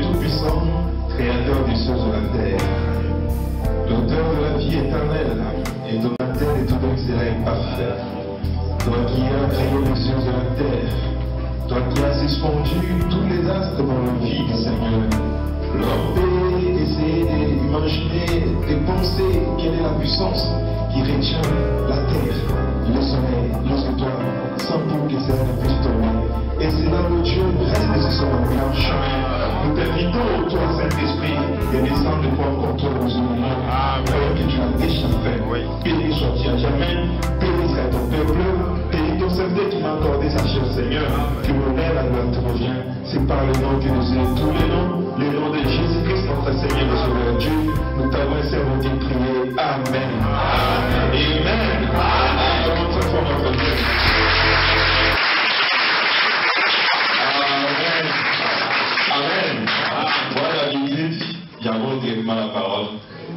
Tout-Puissant, Créateur des cieux et de la terre, l'auteur de la vie éternelle, et de la terre et tout donc cela est parfait. Toi qui as créé les cieux et la terre, toi qui as suspendu tous les astres dans le vide, Seigneur. L'homme peut essayer d'imaginer, de penser quelle est la puissance qui retient la terre, le soleil, lorsque toi, sans pour que cela ne puisse tomber. Et c'est là où Dieu reste sur son blanche. Nous t'invitons, toi, Saint-Esprit, de descendre de toi encore toi dans ce moment. Alors que tu as déjà fait. Béni sois-tu à jamais. Béni soit ton peuple. Béni ton Saint-Esprit qui m'a accordé sa chair, Seigneur. Que l'honneur, la gloire te revient. C'est par le nom que nous avons tous les noms. Le nom de Jésus-Christ, notre Seigneur et Sauveur Dieu. Nous t'avons servi de prier. Amen. Amen. Amen. Très fort notre Dieu. Amen. Voilà l'Église, il y a directement la parole.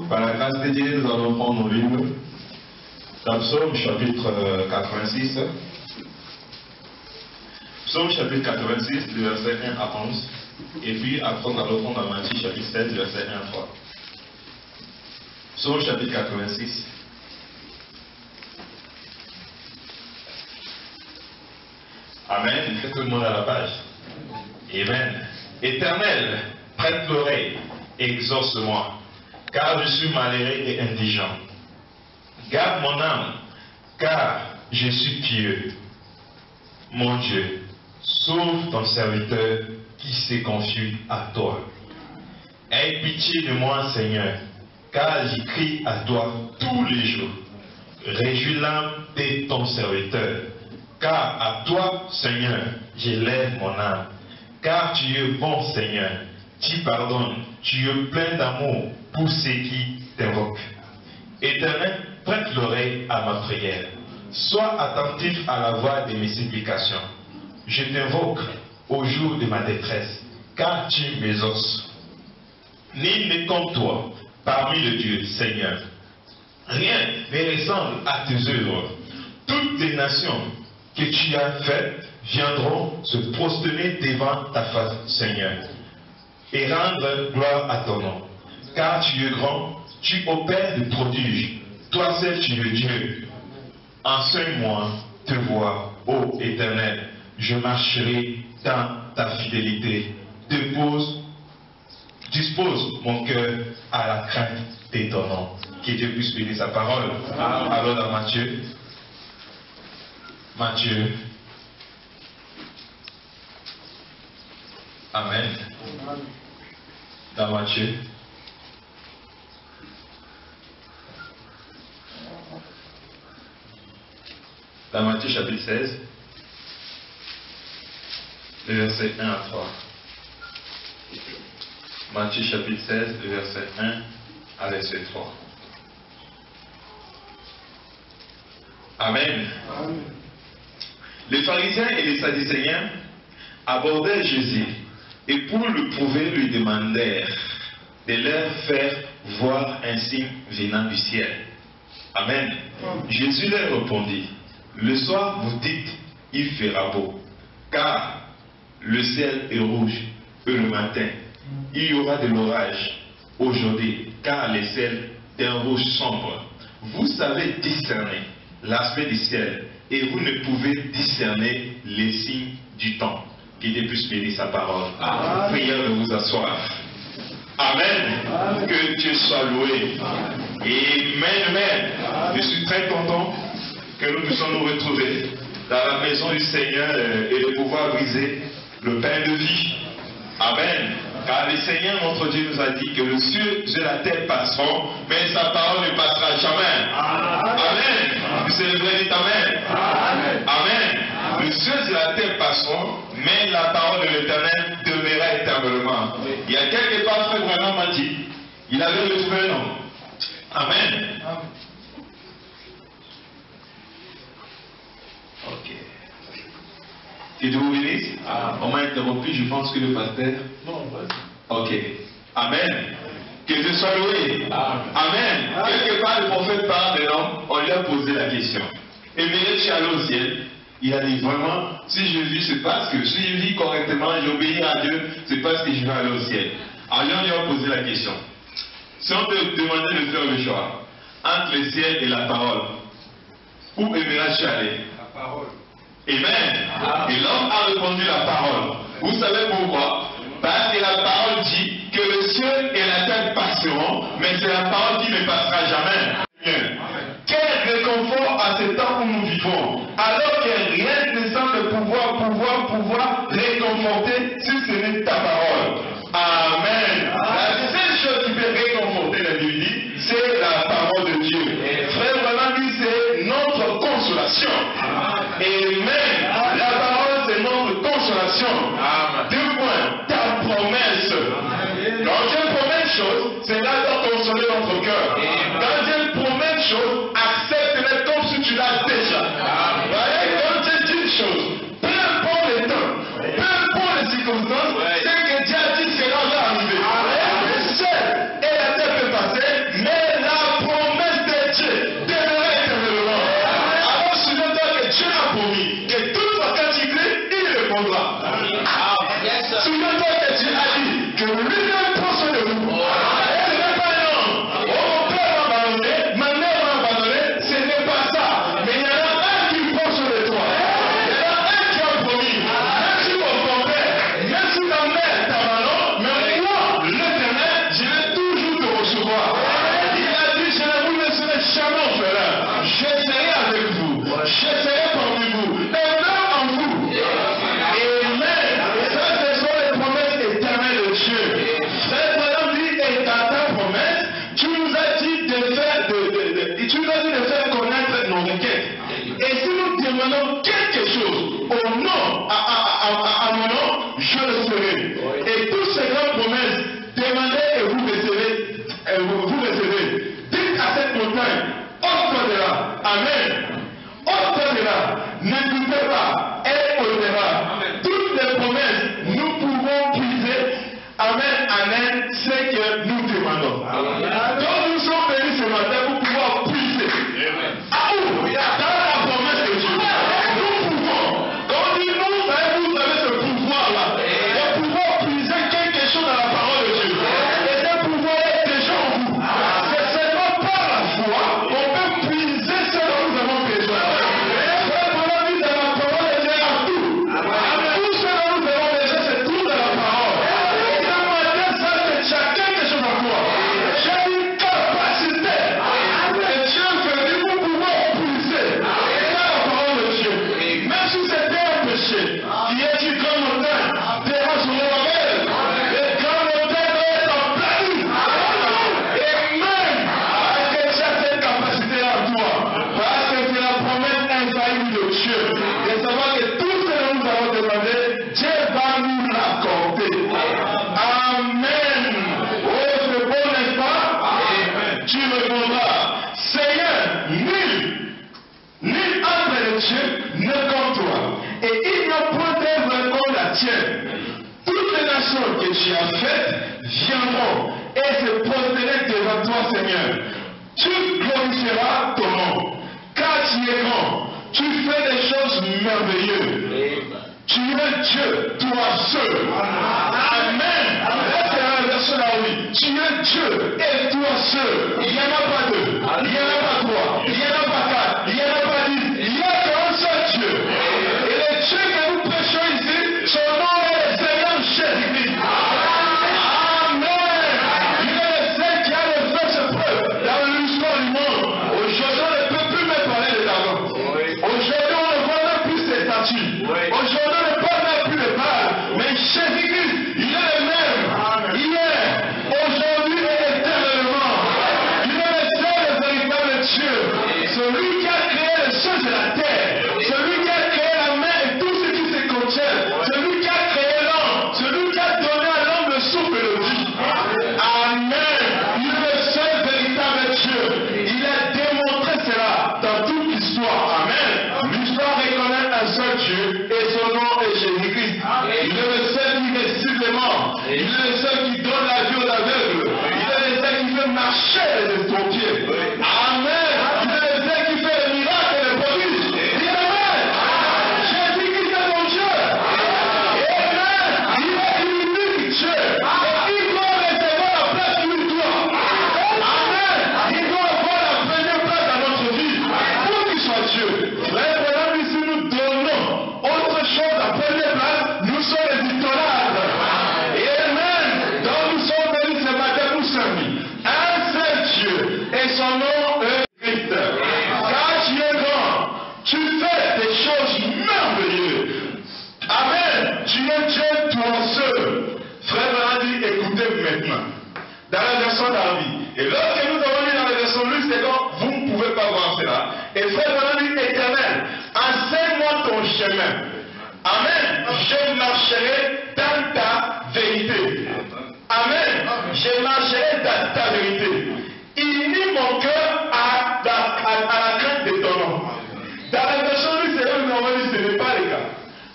Par la grâce de Dieu, nous allons prendre nos livres. Dans Psaume chapitre 86. Psaume chapitre 86, du verset 1 à 11. Et puis après, nous allons prendre dans Matthieu chapitre 16, du verset 1 à 3. Psaume chapitre 86. Amen. Faites tout le monde à la page. Amen. Éternel, prête l'oreille, exauce-moi, car je suis malheureux et indigent. Garde mon âme, car je suis pieux. Mon Dieu, sauve ton serviteur qui s'est confié à toi. Aie pitié de moi, Seigneur, car j'écris à toi tous les jours. Réjouis l'âme de ton serviteur, car à toi, Seigneur, j'élève mon âme. Car tu es bon, Seigneur, tu pardonnes, tu es plein d'amour pour ceux qui t'invoquent. Éternel, prête l'oreille à ma prière. Sois attentif à la voix de mes supplications. Je t'invoque au jour de ma détresse, car tu m'exauces. Nul n'est comme toi parmi les dieux, Seigneur. Rien ne ressemble à tes œuvres. Toutes les nations que tu as faites viendront se prosterner devant ta face, Seigneur, et rendre gloire à ton nom. Car tu es grand, tu opères des prodiges. Toi seul tu es Dieu. Enseigne-moi te voir, ô Éternel. Je marcherai dans ta fidélité. Dispose mon cœur à la crainte de ton nom. Que Dieu puisse bénir sa parole. Alors dans Matthieu. Amen. Dans Matthieu. Dans Matthieu chapitre 16, le verset 1 à 3. Matthieu chapitre 16, le verset 1 à verset 3. Amen. Amen. Les pharisiens et les sadducéens abordèrent Jésus et pour le prouver lui demandèrent de leur faire voir un signe venant du ciel. Amen. Jésus leur répondit, le soir vous dites, il fera beau, car le ciel est rouge, et le matin, il y aura de l'orage. Aujourd'hui, car le ciel est un rouge sombre. Vous savez discerner l'aspect du ciel, et vous ne pouvez discerner les signes du temps. Que Dieu puisse bénir sa parole. Prière de vous asseoir. Amen. Amen. Que Dieu soit loué. Amen. Amen. Je suis très content que nous puissions nous retrouver dans la maison du Seigneur et de pouvoir briser le pain de vie. Amen. Car le Seigneur, notre Dieu, nous a dit que le ciel et la terre passeront, mais sa parole ne passera jamais. Amen. Vous célébrez, dites Amen. Amen. Le ciel et la terre passeront, mais la parole de l'Éternel demeurera éternellement. Il y a quelque part, frère Branham m'a dit, il avait retrouvé un homme. Amen. Ok. Que Dieu vous bénisse. On m'a interrompu, je pense que le pasteur. Non, vas-y. Ok. Amen. Que Dieu soit loué. Amen. Quelque part, le prophète parle de l'homme, on lui a posé la question. Aimerais-tu aller au ciel? Il a dit vraiment, si Jésus, c'est parce que si je vis correctement, j'obéis à Dieu, c'est parce que je vais aller au ciel. Alors là, on lui a posé la question. Si on te demandait de faire le choix entre le ciel et la parole, où aimerais-tu aller? La parole. Amen. Et l'homme a répondu la parole. Vous savez pourquoi? Parce que la parole dit que le ciel et la terre passeront, mais c'est la parole qui ne passera jamais. Quel réconfort à ce temps où nous vivons, alors que rien ne semble pouvoir réconforter si ce n'est ta parole. Amen. La seule chose qui peut réconforter l'individu, c'est la parole de Dieu. Frère, vraiment, lui, c'est notre consolation. Amen. La parole, c'est notre consolation. Deux points. Ta promesse. Quand Dieu promet une chose, c'est là de consoler notre cœur. Quand Dieu promet une chose, accepte-le comme si tu l'as déjà. Quand Dieu dit une chose, peu importe le temps, peu importe les circonstances, c'est que Dieu a dit cela va arriver. Le ciel et la terre peut passer, mais la promesse de Dieu demeurera éternellement. Alors souviens-toi que Dieu a promis que toute fois quand tu cries, il répondra. Souviens-toi que Dieu a dit que lui-même prend soin de vous. Ce n'est pas un homme. Oh, mon père m'a abandonné, ma mère m'a abandonné, ce n'est pas ça. Mais il y en a un qui prend soin de toi. Il y en a un qui a promis. Même si mon père, même si ta mère t'abandonne, mais moi, l'Éternel, je vais toujours te recevoir. Il a dit, je ne vous laisserai jamais orphelin. Je serai avec vous. Je serai parmi vous. Et même en vous. Amen. Ça, ce sont les promesses éternelles de Dieu. Frère Branham dit, et dans ta promesse, tu nous as dit de faire connaître nos requêtes. Et si nous demandons quelque chose au nom, à mon nom, je le ferai. Et toutes ces grandes promesses, demandez et vous recevez. Vous recevez. Dites à cette montagne, ôte-toi de là. Amen. Ôte-toi de là. Ne doutez pas. Elle ôtera. Toutes les promesses, nous pouvons puiser. Amen. Amen. C'est que nous demandons. Donc nous sommes venus ce matin pour pouvoir puiser. À où? Dans la promesse de Dieu. Nous pouvons. Quand on dit nous, vous avez ce pouvoir-là. De pouvoir puiser quelque chose dans la parole de Dieu. Et ce pouvoir est déjà en vous. C'est seulement par la foi qu'on peut puiser ce dont nous avons besoin. C'est pour la vie de la parole de Dieu à tout. Tout ce dont nous avons besoin, c'est tout dans la parole. Et ce matin, ça, c'est chacun quelque chose en toi. J'ai une capacité. Et Dieu veut dire pour pouvoir puiser dans la parole de Dieu. Même si c'était un péché, qui est une grande montagne, dérange mon label. Les grandes montagnes doivent être en planning. Et même, parce que tu as cette capacité-là en toi, parce que c'est la promesse infaillible de Dieu, de savoir que tout ce que nous avons demandé, Dieu va nous l'accorder. Amen. Oh, c'est bon, n'est-ce pas? Tu répondras, Seigneur, nul entre les dieux ne comme toi. Et il n'y a point d'œuvre comme la tienne. Toutes les nations que tu as faites viendront et se prosterner devant toi, Seigneur. Tu glorifieras ton nom, car tu es grand. Tu fais des choses merveilleuses. Tu es Dieu, toi seul. Amen. C'est la version là, oui. Tu es Dieu et toi seul. Il n'y en a pas deux. Il n'y en a pas trois. Il n'y en a pas quatre. Il n'y en a pas 10. Il n'y a qu'un seul Dieu. Et le Dieu que nous prêchons ici, son nom est le Seigneur Jésus-Christ. Amen. Il est le seul qui a le fait ses preuves dans l'histoire du monde. Aujourd'hui, on ne peut plus me parler de l'argent. Aujourd'hui, on ne voit même plus ses statues. Aujourd'hui, on ne parle même plus de Baal. Mais Jésus-Christ, il est le même. Hier, aujourd'hui et éternellement. Il est le seul et véritable maintenant. Dans la version d'Arby. Et lorsque nous avons lu dans la version Luc, c'est quand vous ne pouvez pas voir cela. Et frère, on a dit éternel, enseigne-moi ton chemin. Amen. Je marcherai dans ta vérité. Amen. Je marcherai dans ta vérité. Unis mon cœur à la crainte de ton nom. Dans la version Luc, c'est là où nous avons dit ce n'est pas le cas.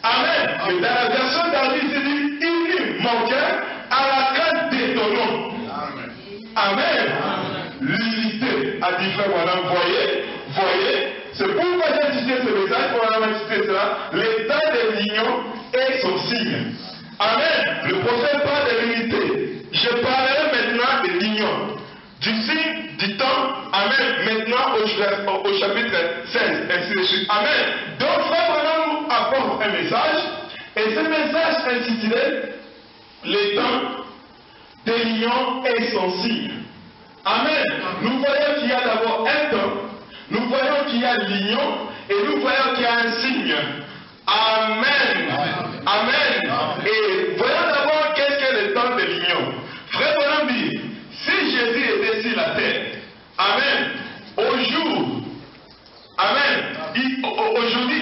Amen. Mais dans la version d'Arby, c'est dit unis mon cœur à la crainte de ton nom. Amen. L'unité a dit frère madame, voyez, c'est pourquoi j'ai cité ce message, pour avoir cité cela, l'état de l'union est son signe. Amen. Le prophète parle de l'unité. Je parlerai maintenant de l'union. Du signe, du temps, amen, maintenant au chapitre 16, ainsi de suite. Amen. Donc frère madame nous apporte un message, et ce message intitulé les temps de l'union est son signe. Amen. Nous voyons qu'il y a d'abord un temps, nous voyons qu'il y a l'union, et nous voyons qu'il y a un signe. Amen. Amen. Et voyons d'abord qu'est-ce que le temps de l'union. Frère Bonhomme dit, si Jésus était sur la terre, amen, aujourd'hui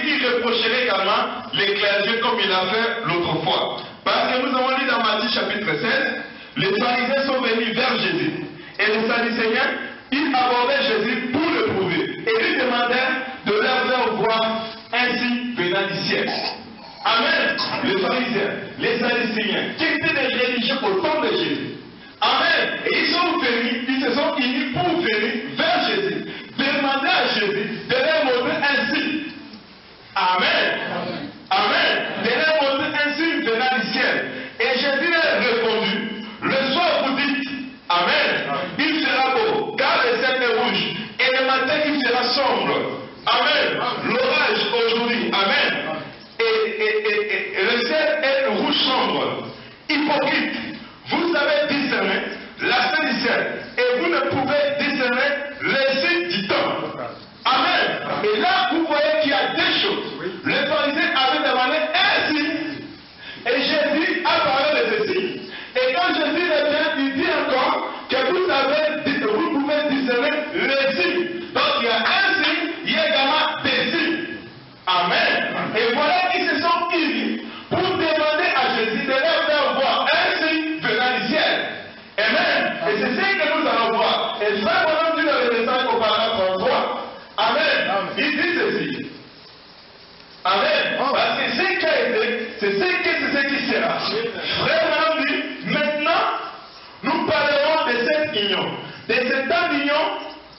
il reprocherait également les clergés comme il a fait l'autre fois. Parce que nous avons lu dans Matthieu chapitre 16, les pharisiens sont venus vers Jésus. Et les Sadducéens, ils abordaient Jésus pour le prouver. Et lui demandèrent de leur faire voir un signe venant du ciel. Amen. Les pharisiens, les Sadducéens, qui étaient des religieux au temps de Jésus. Amen. Et ils se sont unis pour venir vers Jésus. Demander à Jésus de leur montrer un signe. Amen. Amen. De leur montrer un signe venant du ciel. Et Jésus leur a répondu, le soir vous dites, amen, il sera beau, car le ciel est rouge, et le matin il sera sombre. Amen. L'orage aujourd'hui, amen. Et le ciel est rouge sombre. Hypocrite, vous savez discerner la fin du ciel, et vous ne pouvez discerner les signes du temps. Amen. Et là, vous voyez qu'il y a deux choses. Les pharisiens avaient demandé un signe, et Jésus a parlé de ceci. Et quand Jésus revient, il dit encore que vous pouvez discerner les signes. Donc il y a un signe, il y a également des signes. Amen. Et voilà qu'ils se sont unis pour demander à Jésus de leur faire voir un signe venant du ciel. Amen. Et c'est ce que nous allons voir. Et frère, on a dit dans le message au paragraphe 33. Amen. Il dit ceci. Amen. Parce que ce qui a été, c'est ce qui sera. Frère, on dit, maintenant, nous parlerons de cette union. De cet temps d'union.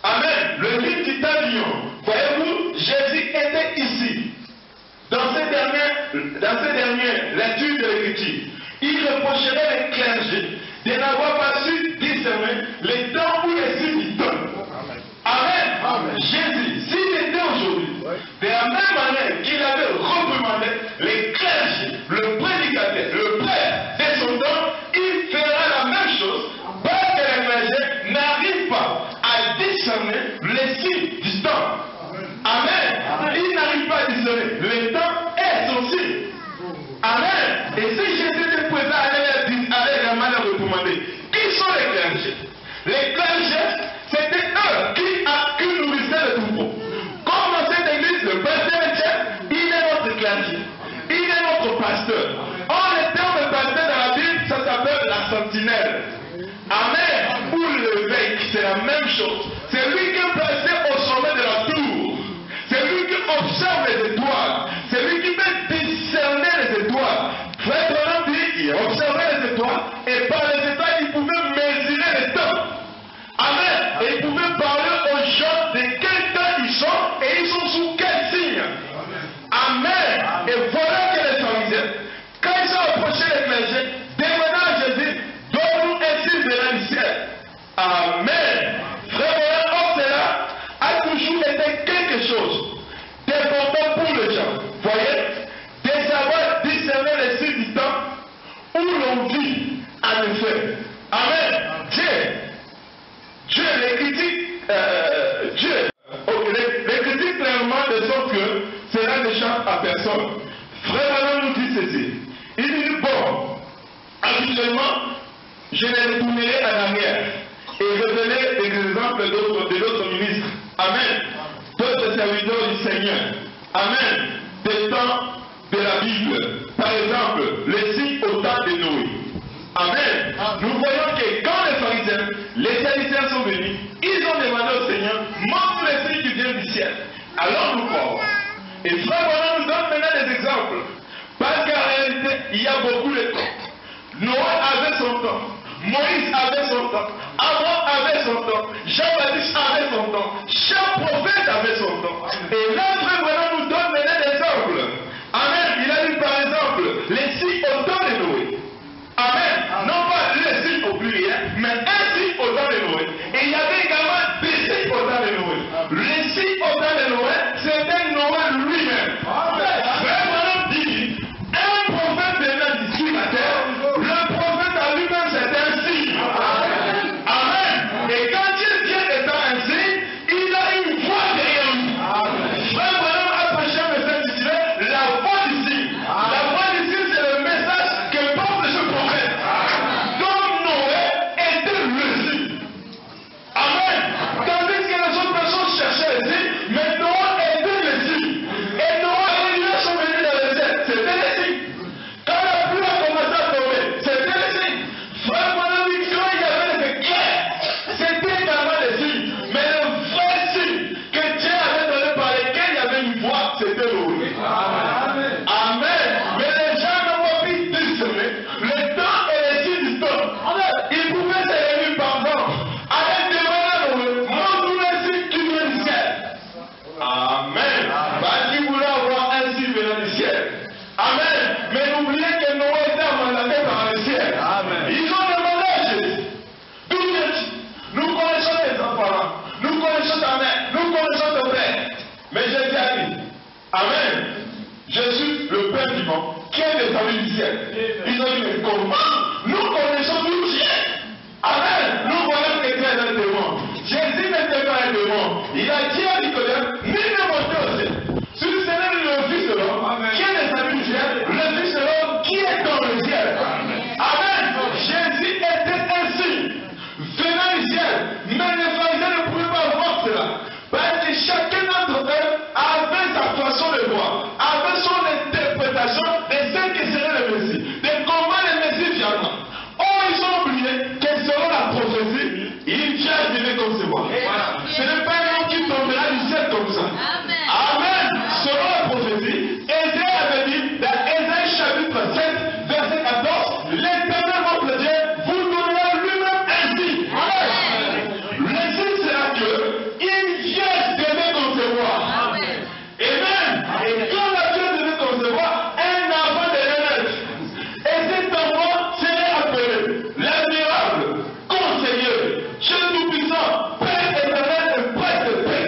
Amen. Le livre du temps d'union. Voyez-vous, Jésus était ici. Dans ces dernières lectures de l'Écriture, il reprocherait les clergés de n'avoir pas su discerner les temps ou les signes du temps. Amen. Jésus, s'il était aujourd'hui, de la même manière qu'il avait reprimandé les clergés, le prédicateur, le prêtre de son temps, il fera la même chose parce que les clergés n'arrivent pas à discerner les signes du temps. Amen. Il n'arrive pas à discerner le temps et son signe. Amen. Et si Jésus était présent, allait vraiment leur recommander. Qui sont les clergés? Les clergés, c'était eux qui nourrissaient le troupeau. Comme dans cette église, le pasteur Etienne, il est notre clergé. Il est notre pasteur. Or, le terme de pasteur dans la Bible, ça s'appelle la sentinelle. Amen. Ou l'évêque, c'est la même chose. C'est lui qui est placé au sommet de la tour. C'est lui qui observe les étoiles. C'est lui qui peut discerner les étoiles. Frère Branham dit, il observait les étoiles, et par les étoiles, il pouvait mesurer le temps. Amen. Et il pouvait parler aux gens de quel temps ils sont, et ils sont sous quel signe. Amen. Et voilà que les pharisiens, quand ils ont approché les clergés, demandant à Jésus, donne-nous un signe de du ciel. Amen. Frère retournerai en arrière et je donnerai des exemples de d'autres ministres. Amen. D'autres serviteurs du Seigneur. Amen. Des temps de la Bible. Par exemple, les signes au temps de Noé. Amen. Nous voyons que quand les pharisiens, les sadducéens sont venus, ils ont demandé au Seigneur, montre les signes qui viennent du ciel. Alors nous croyons. Et frère, voilà, nous donne maintenant des exemples. Parce qu'en réalité, il y a beaucoup de temps. Noé avait son temps. Moïse avait son temps. Abraham avait son temps. Jean-Baptiste avait son temps. Chaque prophète avait son temps. Et là, frère, voilà, nous donne maintenant des exemples. Amen. Il a dit par exemple, les signes au temps de Noé. Amen. Non pas les signes au pluriel, mais un signe au temps de Noé. Et il y avait également des signes au temps de Noé. Les signes au temps de Noé, c'était Noé lui-même. Frère, voilà, dit, un prophète venant d'ici la terre, le prophète à lui-même, c'était un signe. Amen. Et quand il vient étant un signe, il a une voix derrière lui. Frère, voilà, après chaque message intitulé la voix du signe. La voix du signe, c'est le message que porte ce prophète. Donc Noé était le signe. Amen. Tandis que les autres personnes cherchaient les signes, mais Noé était le signe. Et Noé et Dieu sont venus dans le ciel. C'était le signe. Quand la pluie a commencé à tomber, c'était le signe. Frère, mon ami, quand il y avait des éclairs, c'était également le signe. Mais le vrai signe que Dieu avait donné par lequel il y avait une voix, c'était Noé. Amen. Amen. Mais les gens n'ont pas pu discerner le temps et les signes du temps. Ils pouvaient se réunir par exemple. Avec des malades, montre-nous les signes qui viennent du ciel. Amen. Parce qu'ils voulaient avoir un signe venant du ciel. Amen. Mais n'oubliez que Noé était mandaté par le ciel. Amen. Ils ont demandé à Jésus. D'où viens-tu? Nous connaissons tes enfants. Nous connaissons ta mère. Nous connaissons ton père. Mais Jésus a dit, Amen. Je suis le Père vivant qui est descendu du ciel. Ils ont dit, mais comment? Nous connaissons tout Dieu. Amen. Nous voyons que tu es un démon. Jésus n'était pas un démon. Il a dit à Nicodème, ni ne montez au ciel. Si le Seigneur est le Fils de l'homme, qui est descendu du ciel, le Fils de l'homme qui est dans le ciel. Amen. Jésus était un signe venant du ciel. Mais les pharisiens ne pouvaient pas voir cela. Parce que chacun d'entre eux avait sa façon de voir, avait son interprétation de ce que serait le Messie, de comment le Messie viendra. Or, ils ont oublié que selon la prophétie, il vient venir comme c'est moi. Ce n'est pas un homme qui tombera du ciel comme ça. Amen. Selon la prophétie, Ésaïe avait dit dans Ésaïe chapitre 7, verset 14, l'Éternel votre Dieu vous donnera lui-même un signe. Le signe sera que il vient devait concevoir. Amen. Et quand la Dieu devait concevoir, un enfant devait naître. Et cet enfant serait appelé l'admirable, conseiller, Dieu tout-puissant, Père éternel et Père de paix.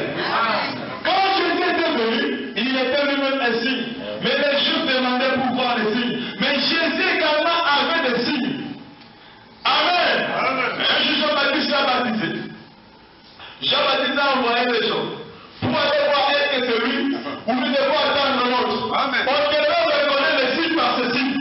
Quand Jésus était venu, il était lui-même un signe. Mais les Juifs demandaient pour voir les signes. Mais Jésus également avait des signes. Amen. Un jour, Jean-Baptiste l'a baptisé. Jean-Baptiste a envoyé les gens pour aller voir est-ce que c'est lui ou nous devons attendre un autre. On devait reconnaître les signes par ce signe.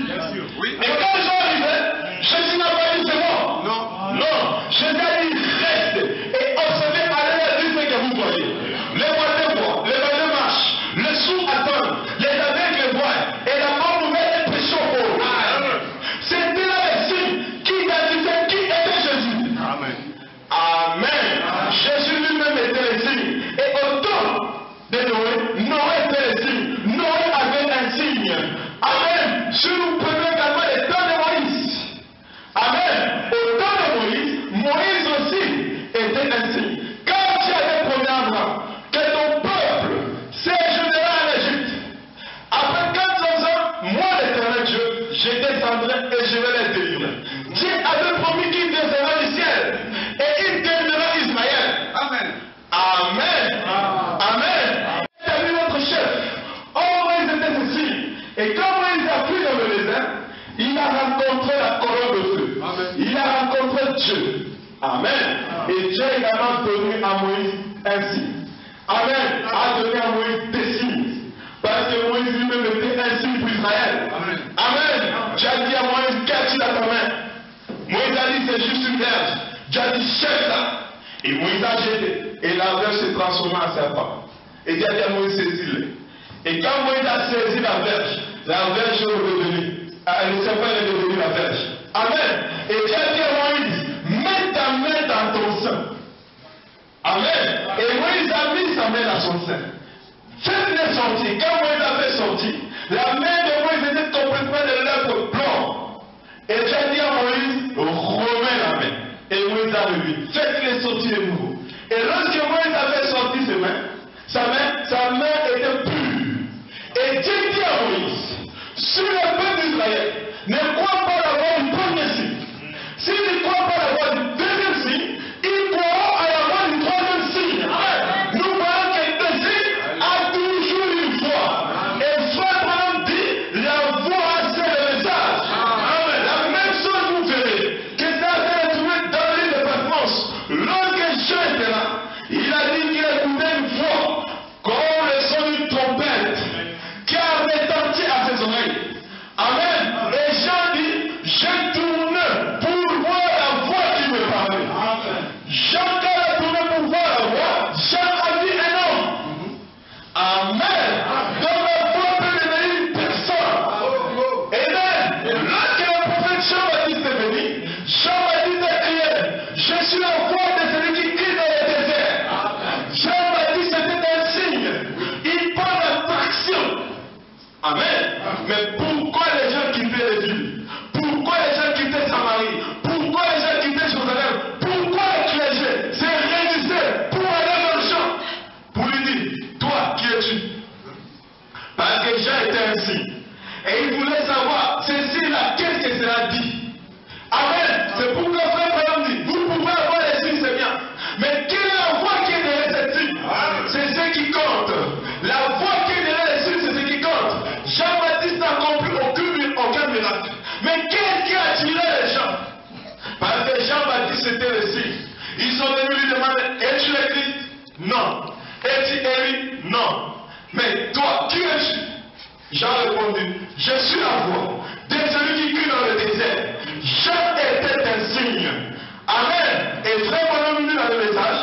Et quand Jean arrivait, Jésus n'a pas dit c'est bon. Non. Jésus a dit reste et observez, allez dire ce que vous voyez. Les voitures voient, les voitures marchent, les sourds attendent, les aveugles voient et la mort nouvelle est prêchée au pauvre. C'était là les signes qui identifiaient qui était Jésus. Amen. Jésus lui-même était le signe. Et au temps de Noé, Noé était le signe. Noé avait un signe. Amen. Si nous prenons également le temps de Moïse. Amen. Au temps de Moïse, Moïse aussi était un signe. Quand Dieu avait promis à Abraham que ton peuple séjournera en Égypte, après 400 ans, moi l'Éternel Dieu, je descendrai et je vais les délivrer. Dieu avait promis qu'il descendra du ciel et il délivrera Ismaël. Amen. Il a vu notre chef. Oh, Moïse était ceci. Et quand Moïse a pris dans le désert, il a rencontré la colonne de feu. Il a rencontré Dieu. Amen. Et Dieu a également donné à Moïse un signe. Amen. A donné à Moïse des signes. Parce que Moïse lui-même était un signe pour Israël. Amen. Dieu a dit à Moïse, qu'as-tu dans ta main? Moïse a dit c'est juste une verge. Dieu a dit jette ça. Et Moïse a jeté. Et la verge s'est transformée en serpent. Et Dieu a dit à Moïse saisis-le. Et quand Moïse a saisi la verge est redevenue. Le serpent est devenu la verge. Amen. Et Dieu a dit à Moïse, mets ta main dans ton sein. Amen. Et Moïse a mis sa main dans son sein. Faites-les sortir. Quand Moïse a fait sortir, la main de Moïse était complètement de lèvres blanc. Et Dieu a dit à Moïse, remets la main. Et Moïse a revu. Faites-les sortir de nouveau. Et lorsque Moïse a fait sortir sa main était pure. Et Dieu dit à Moïse, sur le peuple d'Israël, ne crois pas la voix du premier signe. S'il ne croit pas la voix du deuxième signe, il croira à la voix du troisième signe. Nous voyons que le signe a toujours une voix. Et soit dit, la voix c'est le message. Amen. La même chose vous verrez, que ça s'est retrouvé dans l'île de Patmos. Lorsque Jean était là, il a dit qu'il écoutait une voix, comme le son d'une trompette, qui a retenti à ses oreilles. Amen. Et Jean dit, je tourne pour voir la voix qui me parlait. Jean, quand il a tourné pour voir la voix, Jean a dit un homme. Amen. Donc la voix peut devenir une personne. Amen. Lorsque le prophète Jean-Baptiste est venu, Jean-Baptiste a crié, je suis la voix de celui qui crie dans le désert. Jean-Baptiste était un signe. Il parle d'attraction. Amen. Mais pourquoi les gens quittaient les villes? Pourquoi les gens quittaient Samarie? Pourquoi les gens quittaient Jérusalem? Pourquoi le clergé s'est réunissé pour aller dans le champ? Pour lui dire, toi, qui es-tu? Parce que Jean était un signe. Et il voulait savoir, ce signe-là, qu'est-ce que cela dit? Amen. C'est pourquoi frère Branham dit, vous pouvez avoir les signes, c'est bien. Mais quelle est la voix qui est derrière cette signe? C'est ce qui compte. La voix qui est derrière les signes, c'est ce qui compte. Jean-Baptiste n'a accompli aucun miracle. Mais qu'est-ce qui a attiré les gens? Parce que Jean-Baptiste était le signe. Ils sont venus lui demander, es-tu le Christ? Non. Es-tu Élie? Non. Mais toi, qui es-tu? Jean a répondu, je suis la voix de celui qui crie dans le désert. Jean était un signe. Amen. Et frère, on a vu dans le message.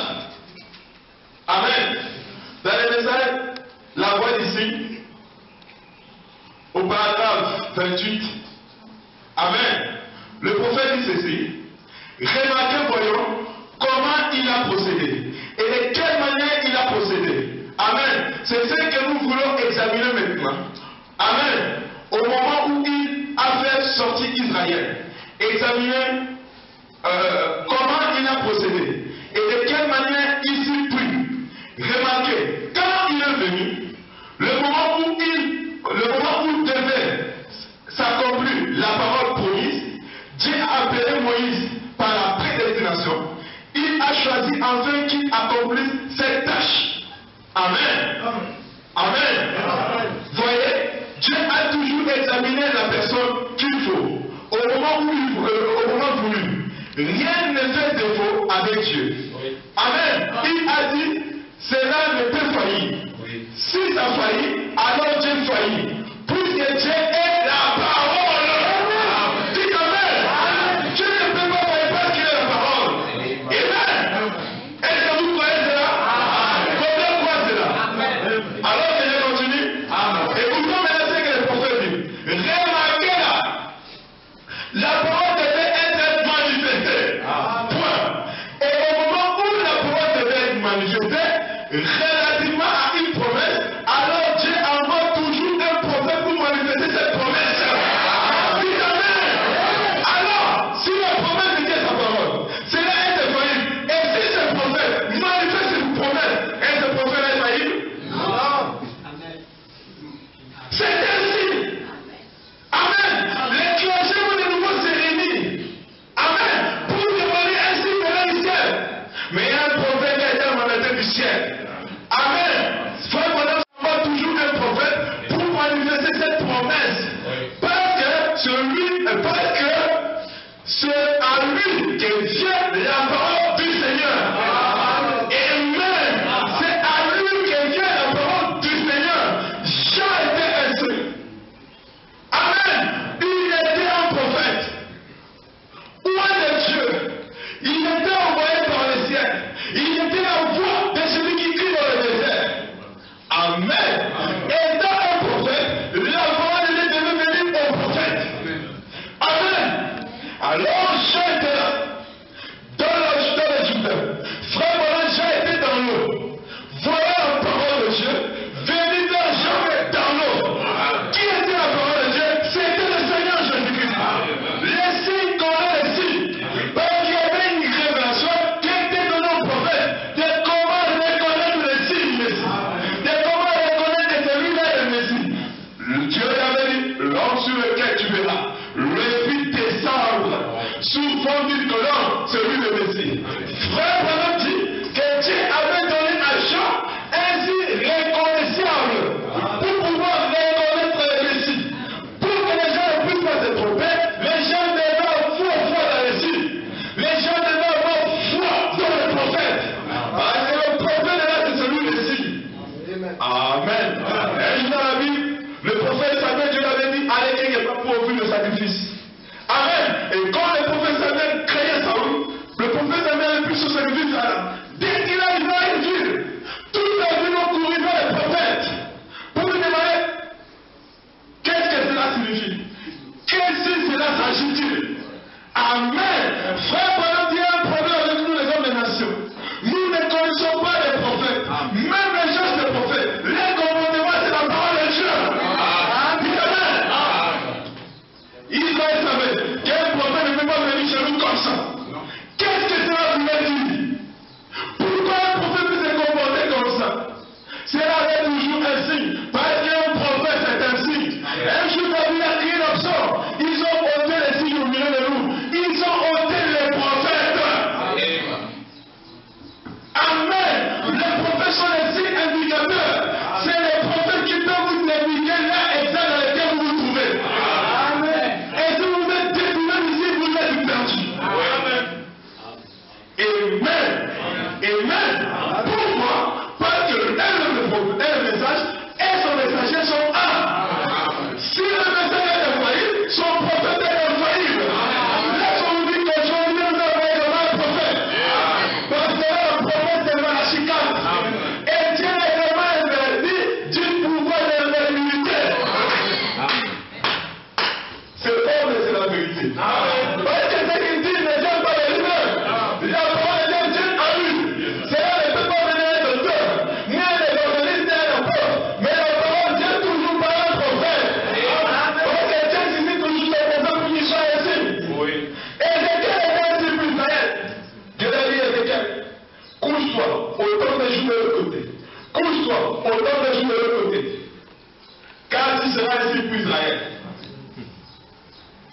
Amen. Dans le message, la voix du signe. Au paragraphe 28. Amen. Le prophète dit ceci. Remarquez, voyons, comment il a procédé. Et de quelle manière il a procédé. Amen. C'est ce que nous voulons examiner maintenant. Amen. Au moment où il a fait sortir Israël. Examiner comment il a procédé. Et de quelle manière il s'y prit. Remarquez, quand il est venu, le moment où devait s'accomplir la parole promise, Dieu a appelé Moïse par la prédestination. Il a choisi enfin qu'il accomplisse cette tâche. Amen. Amen. Voyez, Dieu a toujours examiné la personne qu'il faut. Au moment voulu. Rien ne fait défaut avec Dieu. Amen. Il a dit, cela ne peut faillir. Si ça faillit, alors Dieu faillit. Puisque Dieu est la parole. Dites Amen. Dieu ne peut pas faillir parce qu'il est la parole. Amen. Est-ce que vous croyez cela? Combien croient cela? Alors que je continue. Écoutons maintenant ce que le prophète dit. Remarquez là. La parole devait être manifestée. Point. Et au moment où la parole devait être manifestée, relativement à une promesse, alors Dieu envoie toujours un prophète pour manifester cette promesse. Dites Amen. Alors, si la promesse était sa parole, cela est infaillible. Et si ce prophète manifeste une promesse, est ce prophète infaillible? Non. C'est ainsi. Amen. Les clergés vont de nouveau se réunir. Amen. Pour demander un signe de du ciel. Mais il y a un prophète qui a été mandaté du ciel. Amen. Frère, on va toujours un prophète pour manifester cette promesse. Parce que c'est à lui que vient la parole du Seigneur. Amen. C'est à lui que vient la parole du Seigneur. Jean était instruit. Amen. Il était un prophète. Où est Dieu? Amen. Étant un prophète, la parole de Dieu devait venir au prophète. Amen. Alors Jean était là, dans l'Égypte. Frère Morin, Jean était dans l'eau. Voilà la parole de Dieu. Venez dans Jean dans l'eau. Qui était la parole de Dieu? C'était le Seigneur Jésus-Christ. Les signes connaissent les signes. Parce qu'il y avait une révélation qui était donnée au prophète de comment reconnaître les signes Messie. De comment reconnaître que celui-là est le Messie. Dieu lui avait dit, l'homme sur lequel tu verras, le descendre sous forme d'une colonne, celui de Messie. Frère Branham dit que Dieu avait donné à Jean ainsi reconnaissable pour pouvoir reconnaître le Messie. Pour que les gens ne puissent pas se tromper, les gens devaient avoir foi dans le Messie. Les gens devaient avoir foi dans le prophète. Parce que le prophète là, c'est celui de Messie. Amen. Un jour dans la Bible, le prophète Samuel, Dieu l'avait dit, allez quelque part pour offrir le sacrifice. Amen. Et quand le prophète Samuel craignait Saoul, le prophète Samuel a pu se sacrifice là. Dès qu'il arrivait à une ville, toute la ville ont couru vers le prophète pour lui demander qu'est-ce que cela signifie. Qu'est-ce que cela s'agit-il? Amen. Frère, pendant qu'il y a un problème avec nous les hommes des nations, nous ne connaissons pas les prophètes. Même les gestes des prophètes, les commandements, c'est la parole de Dieu. Israël savait qu'un prophète ne peut pas venir chez nous comme ça. Qu'est-ce que cela voulait dire? Pourquoi un prophète peut se comporter comme ça? Cela avait toujours un signe. Parce qu'un prophète c'est un signe. Un jour David a crié l'option. Ils ont ôté les signes au milieu de nous. Ils ont ôté les prophètes. Amen. Les prophètes sont les signes indicateurs. C'est les prophètes qui peuvent vous indiquer là exact dans lequel vous vous trouvez. Et si vous êtes détourné ici, vous êtes perdu. Amen. Amen. Pourquoi? Parce que le message et son messager sont un. Si le message est infaillible, son prophète est infaillible. Laissons-nous dire que Dieu nous a envoyé comme un prophète. Parce que là, le prophète c'est la chicane. Et Dieu est vraiment investi du pouvoir de l'invisibilité. C'est fort, mais c'est la vérité. Parce que ce qu'il dit ne vient pas de lui-même. La parole de Dieu a lu. Cela ne peut pas venir de Dieu, ni un évangéliste, ni un apôtre. Mais la parole vient toujours par un prophète. Parce que Dieu suscite toujours les prophètes pour qu'ils soient ainsi. Ézéchiel était ainsi pour Israël. Dieu a dit à Ézéchiel, couche-toi, autant de jours de l'autre côté. Couche-toi, autant de jours de l'autre côté. Car tu seras ainsi pour Israël.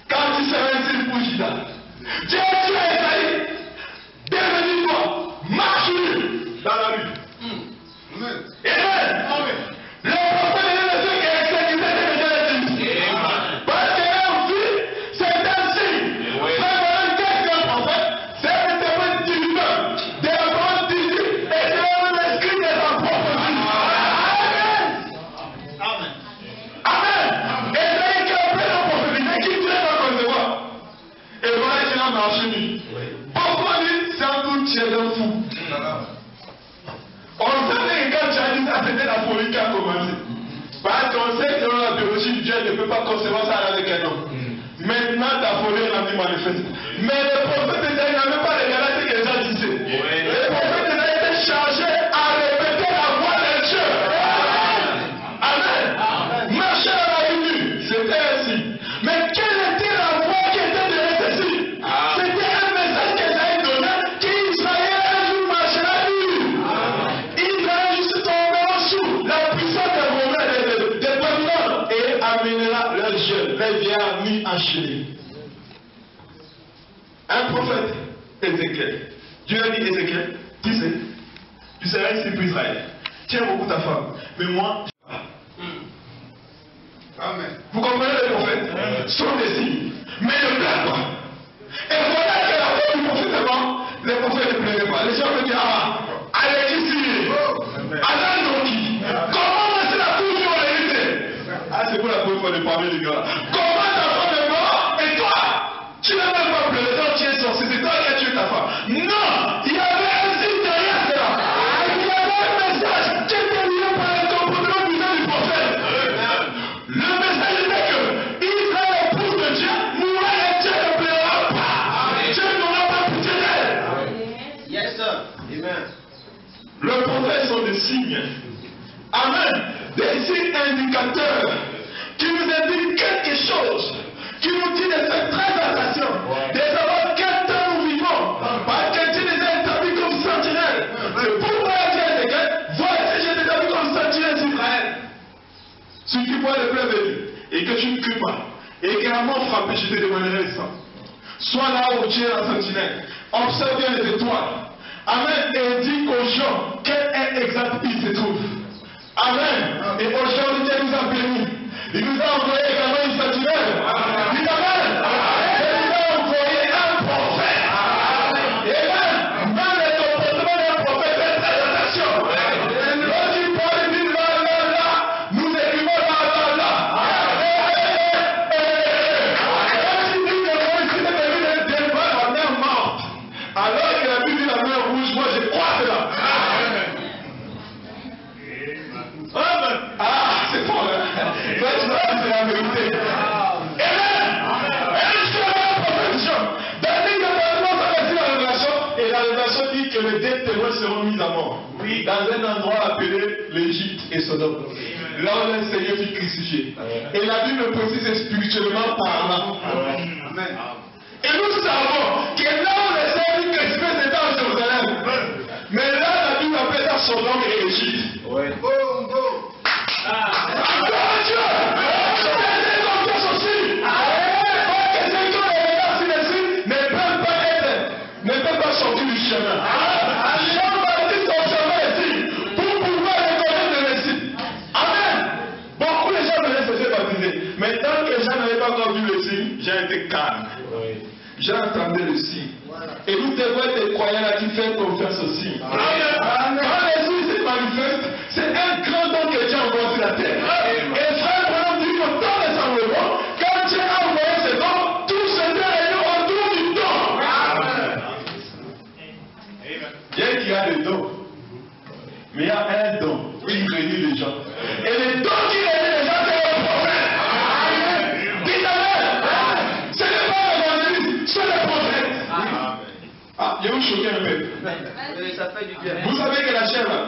Quand tu seras ainsi pour Juda, Dieu a dit à Isaïe, dévenis-toi, marche dans la rue. Amen. Le prophète est celui qui est exécuté de Dieu. Parce que la vie, c'est un signe. Frère, qu'est-ce qu'un prophète? C'est un témoin divin, de la parole divine, et c'est même l'esprit de sa propre vie. Amen. Isaïe qui a appelé la prophétie, qui Dieu va concevoir. Et voilà, il a marché nu. Pourquoi lui, c'est un tout tiers d'un fou. On savait que quand tu as dit ça, c'était la folie qui a commencé. Parce qu'on sait que dans la biologie, Dieu ne peut pas concevoir ça avec un homme. Maintenant, ta folie est rendue manifeste. Mais le prophète n'avait pas regardé ce que les gens disaient. Le prophète était chargé à répéter la voix de Dieu. Amen. Marcher dans la rue, c'était ainsi. Mais quelle était la voix qui était de ceci? C'était un message qu'Israël donnait qu'Israël un jour marchera nu. Israël juste tombera sous la puissance des Romains, des Babylone, et amènera leurs jeunes, les vieillards mis en chenille. Un prophète, Ézéchiel. Dieu a dit Ézéchiel, tu seras ici pour Israël. Tiens beaucoup ta femme, mais moi, Amen. Vous comprenez les prophètes sont des signes, mais ne pleurent pas. Et voilà que la voix du prophète avant, les prophètes ne pleuraient pas. Les gens me disent, allez ici, allez donc, comment c'est la toujours en vérité? C'est pour la première fois de parler du gars. Comment ta femme est morte et toi, tu n'as même pas pleuré, donc tu es sorti, c'est toi qui as tué ta femme. Non, il y avait un signe derrière cela. Il y avait un message qui était lié par un comportement ça. Amen. Le prophète sont des signes. Amen. Des signes indicateurs qui nous indiquent quelque chose, qui nous dit de faire très attention, de savoir quel temps nous vivons. Parce que Dieu les a établis comme sentinelles. C'est pourquoi Dieu a dit que voici, j'ai établi comme sentinelles d'Israël. Si tu vois le plein venir et que tu ne cries pas, et que la mort frappe, je te demanderai ça. Sois là où tu es la sentinelle. Observe bien les étoiles. Amen. Et indique aux gens quel est exact il se trouve. Amen. Et aujourd'hui, Dieu nous a bénis. Il nous a envoyé également une sentinelle. Dites Amen. Il nous a envoyé un prophète. Amen. Même les comportements d'un prophète, faites très attention. Quand il parle, il dit là, là, là. Nous écrivons là, là, là. Quand il dit que moi, ici, c'est devenu un débat, la mer morte. Alors qu'il a vu la mer rouge, moi, je crois que là. Ah, c'est fort, hein? C'est la vérité. Amen. Et je suis la prophétie. Dans la révélation, et la révélation dit que les deux témoins seront mis à mort. Oui. Dans un endroit appelé l'Égypte et Sodome. Là où le Seigneur fut crucifié. Et la Bible précise spirituellement parlant. Amen. Et nous savons que là où le Seigneur fut crucifié, c'était en Jérusalem. Mais là, la Bible appelle ça Sodome et Égypte. Oui. Encore Dieu! C'est comme ça aussi! Parce que ceux qui ont les regards sur les signes ne peuvent pas sortir du chemin. Jean-Baptiste a observé les signes pour pouvoir reconnaître les signes. Amen! Beaucoup de gens venaient se faire baptiser. Mais tant que Jean n'avait pas encore vu le signe, Jean était calme. Jean entendait le signe. Et nous devons être des croyants là qui font confiance au signe. Quand les signes se manifestent, c'est un grand don que Dieu envoie sur la terre. Et frère Branham dit que dans les enlèvements, quand Dieu a envoyé ses dons, tout se fait réunir autour du don. Bien qu'il y a des dons, mais il y a un don qui réunit les gens. Et les dons qui réunissent les gens, c'est le prophète. Dites Amen. Ce n'est pas l'évangéliste, c'est le prophète. Ah, je vais vous choquer un peu. Ça fait du bien. Vous savez que la chair là,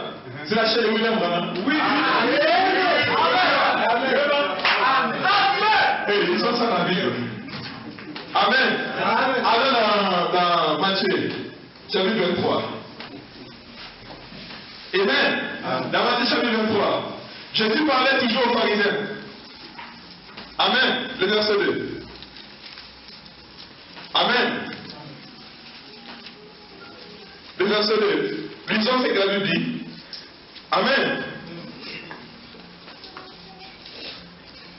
c'est la chair de William Branham. Oui. Et ils sont ça dans la Bible. Amen. Allons dans Matthieu, chapitre 23. Amen. Dans Matthieu, chapitre 23. Jésus parlait toujours aux pharisiens. Amen. Le verset 2. Amen. Le verset 2. Lisons ce que la Bible dit. Amen.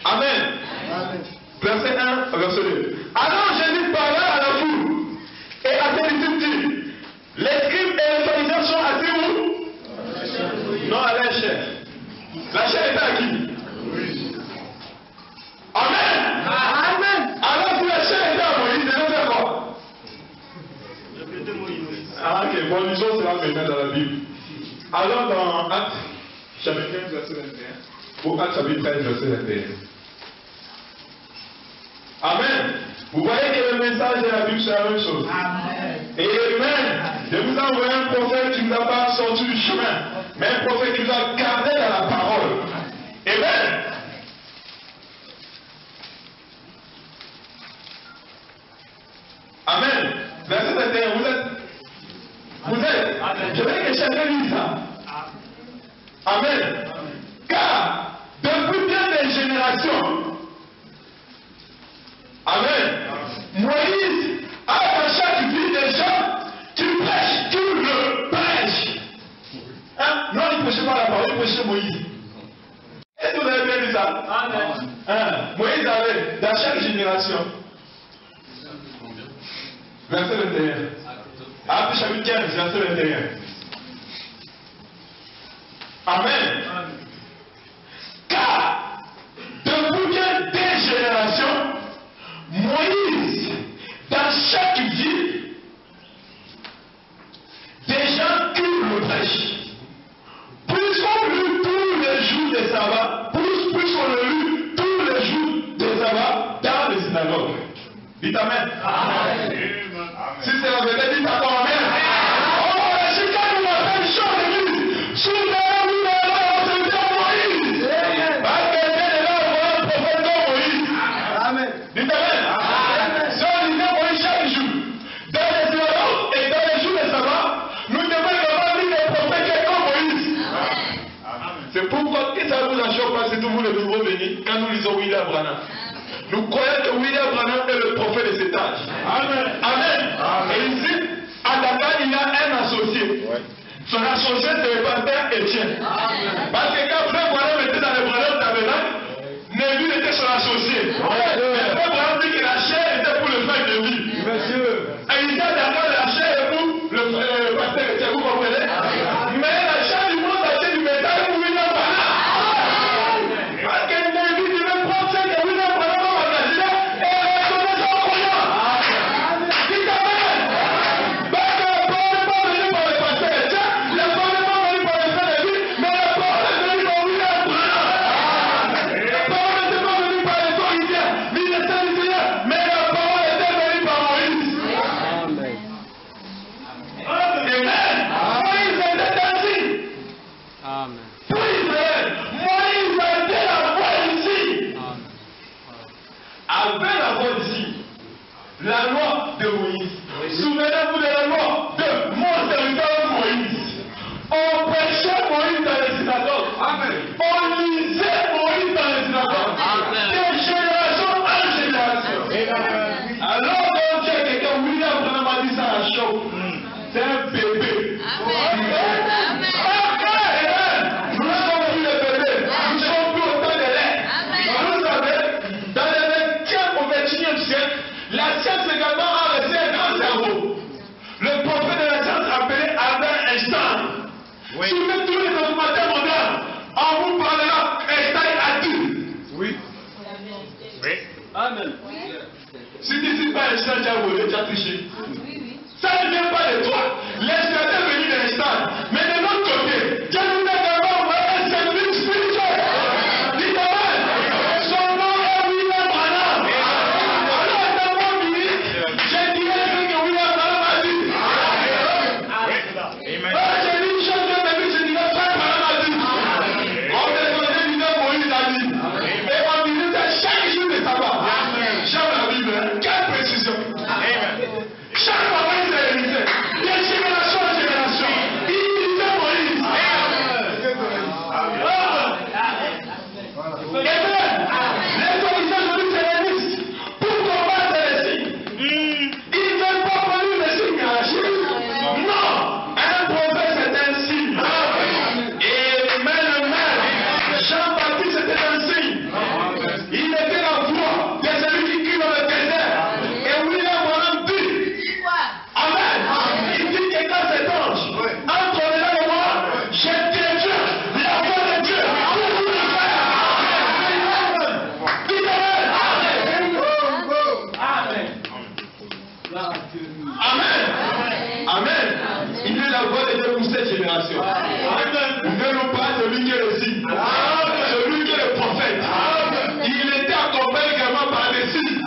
Amen. Verset 1, verset 2. Alors Jésus parla à la foule et à ses disciples dit, les scribes et les pharisiens sont assis où? Non, à la chair. La chair était à qui? Amen. Amen. Alors si la chair était à Moïse, elle devait faire quoi? Ah ok, bon, lisons cela maintenant dans la Bible. Alors dans Actes, chapitre 15, verset 21. Ou Actes, chapitre 13, verset 21. Amen. Vous voyez que le message de la Bible, c'est la même chose. Amen. Et Amen. Je vous ai envoyé un prophète qui ne nous a pas sorti du chemin, mais un prophète qui nous a gardé dans la parole. Amen. Amen. Verset 21, vous êtes. Je veux que chacun lise ça. Amen. Car depuis bien des générations, amen, Moïse a dans chaque vie des gens qui prêchent tout le prêche. Hein? Non, il ne prêchait pas la parole, il prêchait Moïse. Est-ce que vous avez bien lu ça? Amen. Hein? Moïse avait dans chaque génération. Verset 21. Actes chapitre 15, verset 21. Amen. Car depuis bien des générations, Moïse, dans chaque vie, des gens qui le prêchent. Puisqu'on lit tous les jours des sabbats, puisqu'on le lit tous les jours des sabbats dans les synagogues. Dites Amen. Amen. Si c'est la vérité, dites encore Amen. On va quand nous lisons William Branham. Nous croyons que William Branham est le prophète de cet âge. Amen. Amen. Et ici, à Dakar, il y a un associé. Son associé, c'est le pasteur Étienne. Parce que quand Frère Branham était dans le Branham Tabernacle, Névi était son associé. Mais Frère Branham dit que la chair était pour le frère Névi. Et il dit à Dakar, la chair est pour le pasteur Étienne. Vous comprenez? Mais la chair du monde entier du métal pour William Branham. Parce que Névi devait prendre celle de William Branham au magasin et redonner son croyant. Dites Amen. Parce que la parole n'est pas venue par le pasteur Étienne, la parole n'est pas venue par le frère Névi, mais la parole est venue par William Branham. La parole n'était pas venue par les pharisiens, ni les sadducéens, mais la parole était venue par Moïse. Amen. Moïse était ainsi. Pour Israël, Moïse était la voix ici. Avec la voix ici, la loi de Moïse. Souvenez-vous de la loi de mon serviteur Moïse. On prêchait Moïse dans les synagogues. On lisait Moïse dans les synagogues. De génération en génération. Alors quand tu as quelqu'un, William Branham a dit ça à chaud. C'est un bébé. Nous ne sommes plus les bébés. Nous ne sommes plus au temps de l'air. Vous savez, dans les 20e au 21e siècle, la science également a reçu un grand cerveau. Le prophète de la science appelé Albert Einstein. Sur tous les ordinateurs modernes, on vous parlera Einstein a dit. Oui. Amen. Si tu ne dis pas Einstein, tu as volé, tu as triché. Ça ne vient pas de toi. L'instant est venu d'Einstein. Mais de l'autre côté, Dieu nous a d'abord envoyé un service spirituel. Dites Amen. Son nom est William Branham. Alors, dans mon minute, je dirais ce que William Branham a dit. J'ai dit une chose que je dirais Frère Branham a dit. On descendait du nom Moïse a dit. Et on disait ça chaque jour de sabbat. J'aime la Bible. Quelle précision. Chaque fois, il s'est réalisé. De génération en génération. Il disait Moïse. Amen. Les officiers aujourd'hui se réunissent pour combattre les signes. Ils ne veulent pas prendre les signes à la Chine. Non. Un prophète, c'est un signe. Amen. Jean-Baptiste, c'était un signe. Il était la voix de celui qui crie dans le désert. Et William Branham dit. Amen. Il dit que quand cet ange entre là et moi, j'ai dédié la voix de Dieu pour vous le faire. Dites Amen. Amen. Il est la voix de Dieu pour cette génération. Nous n'allons pas celui qui est le signe, celui qui est le prophète. Il était accompagné également par des signes.